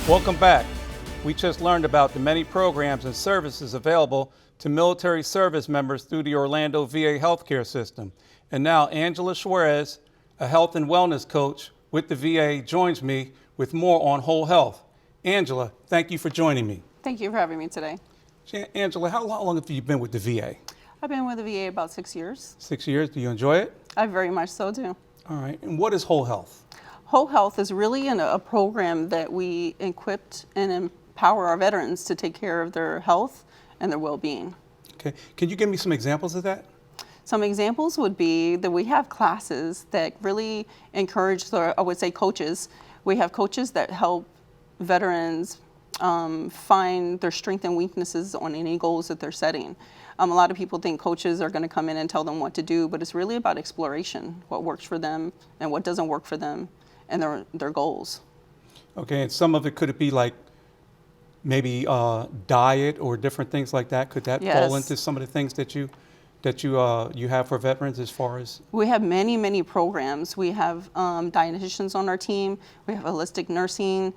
Welcome back. We just learned about the many programs and services available to military service members through the Orlando VA healthcare system. And now Angela Suarez, a health and wellness coach with the VA, joins me with more on whole health. Angela, thank you for joining me. Thank you for having me today. Angela, how long have you been with the VA? I've been with the VA about 6 years. 6 years. Do you enjoy it? I very much so do. All right. And what is whole health? Whole Health is really a program that we equipped and empower our veterans to take care of their health and their well-being. Okay. Can you give me some examples of that? Some examples would be that we have classes that really encourage I would say coaches. We have coaches that help veterans find their strengths and weaknesses on any goals that they're setting. A lot of people think coaches are going to come in and tell them what to do, but it's really about exploration, what works for them and what doesn't work for them, and their goals. Okay, and some of it, could it be like maybe diet or different things like that? Could that fall into some of the things that you have for veterans as far as? We have many programs. We have dietitians on our team. We have holistic nursing.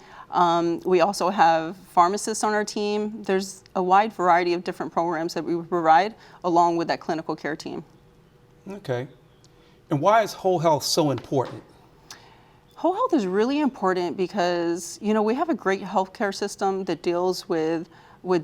We also have pharmacists on our team. There's a wide variety of different programs that we provide along with that clinical care team. Okay. And why is whole health so important? Whole health is really important because, we have a great healthcare system that deals with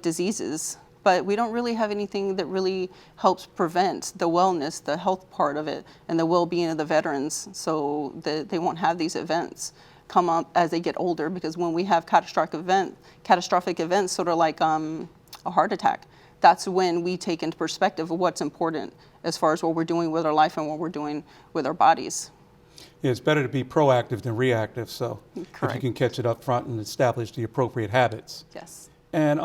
diseases, but we don't really have anything that really helps prevent the wellness, the health part of it, and the well-being of the veterans so that they won't have these events come up as they get older. Because when we have catastrophic events, sort of like a heart attack, that's when we take into perspective of what's important as far as what we're doing with our life and what we're doing with our bodies. Yeah, it's better to be proactive than reactive, so Correct. If you can catch it up front and establish the appropriate habits. Yes. And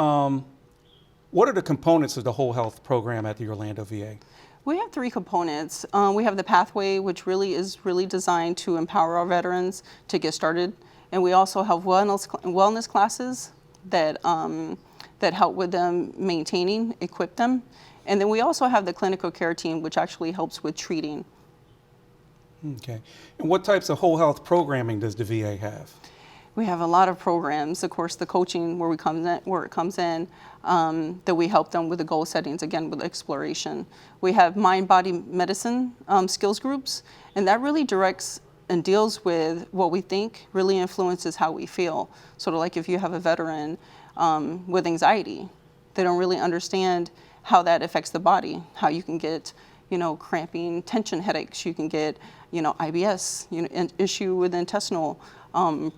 what are the components of the whole health program at the Orlando VA? We have 3 components. We have the pathway, which is designed to empower our veterans to get started. And we also have wellness classes that help with them equip them. And then we also have the clinical care team, which actually helps with treating. Okay. And what types of whole health programming does the VA have? We have a lot of programs. Of course, the coaching where it comes in, that we help them with the goal settings, again, with exploration. We have mind-body medicine skills groups, and that really directs and deals with what we think really influences how we feel. Sort of like if you have a veteran with anxiety, they don't really understand how that affects the body, how you can get cramping, tension headaches, you can get, IBS, an issue with intestinal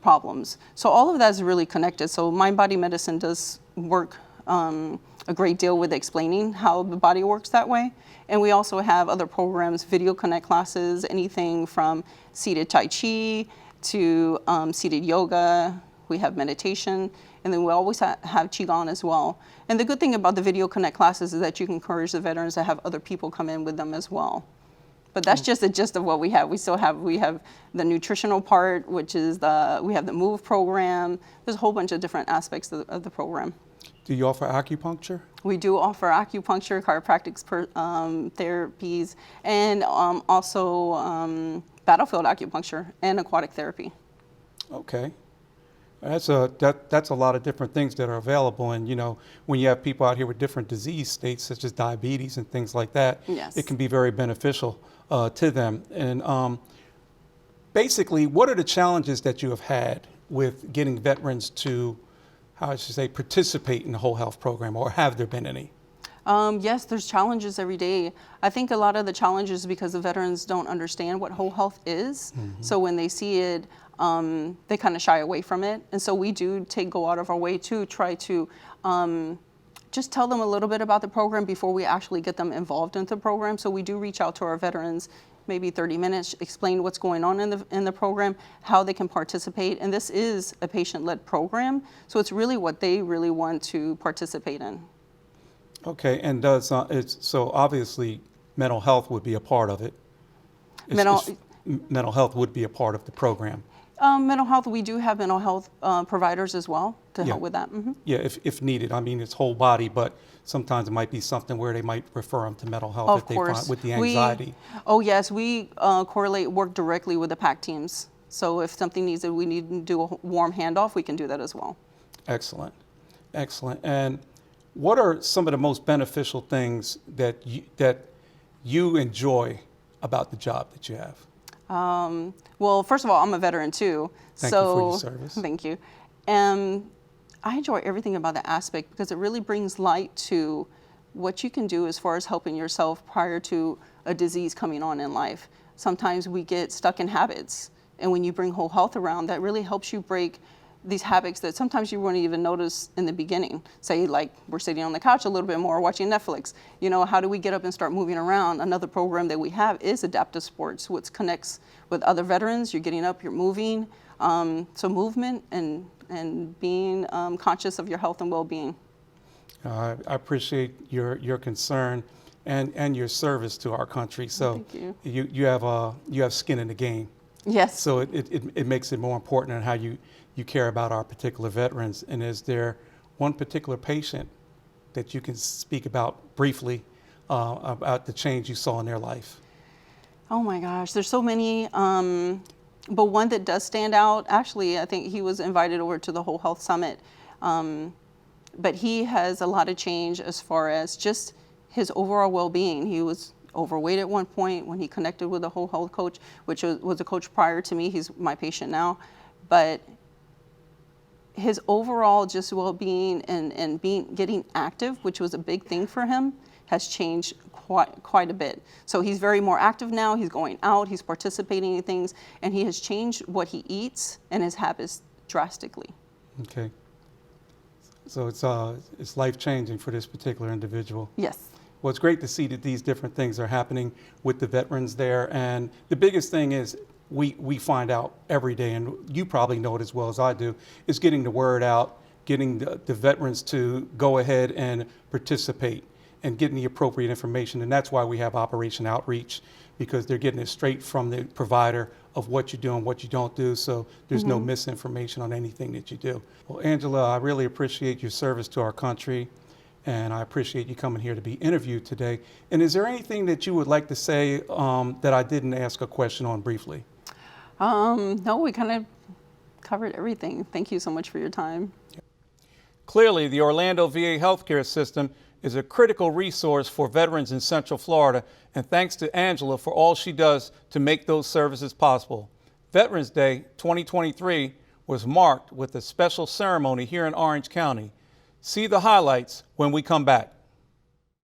problems. So all of that is really connected. So mind-body medicine does work a great deal with explaining how the body works that way. And we also have other programs, video connect classes, anything from seated Tai Chi to seated yoga. We have meditation, and then we always have Qigong as well. And the good thing about the video connect classes is that you can encourage the veterans to have other people come in with them as well. But that's just the gist of what we have. We have the nutritional part, which is we have the MOVE program. There's a whole bunch of different aspects of the program. Do you offer acupuncture? We do offer acupuncture, chiropractic therapies, and also battlefield acupuncture and aquatic therapy. Okay. That's a lot of different things that are available, and when you have people out here with different disease states such as diabetes and things like that, yes, it can be very beneficial to them. And basically, what are the challenges that you have had with getting veterans to, participate in the whole health program, or have there been any? Yes, there's challenges every day. I think a lot of the challenges is because the veterans don't understand what whole health is. Mm-hmm. So when they see it, they kind of shy away from it. And so we do go out of our way to try to just tell them a little bit about the program before we actually get them involved in the program. So we do reach out to our veterans, maybe 30 minutes, explain what's going on in the program, how they can participate. And this is a patient-led program, so it's really what they really want to participate in. Okay, and so obviously mental health would be a part of it. Mental health would be a part of the program. Mental health, we do have mental health providers as well to help with that. Mm-hmm. Yeah, if needed. I mean, it's whole body, but sometimes it might be something where they might refer them to mental health of if they course. find with the anxiety. We work directly with the PAC teams. So if something needs that we need to do a warm handoff, we can do that as well. Excellent. Excellent. And what are some of the most beneficial things that you enjoy about the job that you have? Well, first of all, I'm a veteran too. Thank you for your service. Thank you. And I enjoy everything about the aspect because it really brings light to what you can do as far as helping yourself prior to a disease coming on in life. Sometimes we get stuck in habits, and when you bring whole health around, that really helps you break these habits that sometimes you wouldn't even notice in the beginning. Say like we're sitting on the couch a little bit more watching Netflix. You know, how do we get up and start moving around? Another program that we have is adaptive sports, which connects with other veterans. You're getting up, you're moving. So movement and being conscious of your health and well-being. I appreciate your concern and your service to our country. So Thank you have skin in the game. Yes. So it makes it more important on how you care about our particular veterans. And is there one particular patient that you can speak about briefly about the change you saw in their life? Oh my gosh, there's so many. But one that does stand out, actually, I think he was invited over to the Whole Health Summit. But he has a lot of change as far as just his overall well-being. He was overweight at one point when he connected with a whole health coach, which was a coach prior to me. He's my patient now. But his overall just well-being and getting active, which was a big thing for him, has changed quite a bit. So he's very more active now. He's going out, he's participating in things, and he has changed what he eats and his habits drastically. Okay. So it's life-changing for this particular individual. Yes. Well, it's great to see that these different things are happening with the veterans there. And the biggest thing is we find out every day, and you probably know it as well as I do, is getting the word out, getting the veterans to go ahead and participate and getting the appropriate information. And that's why we have Operation Outreach, because they're getting it straight from the provider of what you do and what you don't do. So there's no misinformation on anything that you do. Well, Angela, I really appreciate your service to our country, and I appreciate you coming here to be interviewed today. And is there anything that you would like to say that I didn't ask a question on briefly? No, we kind of covered everything. Thank you so much for your time. Clearly, the Orlando VA healthcare system is a critical resource for veterans in Central Florida, and thanks to Angela for all she does to make those services possible. Veterans Day 2023 was marked with a special ceremony here in Orange County. See the highlights when we come back.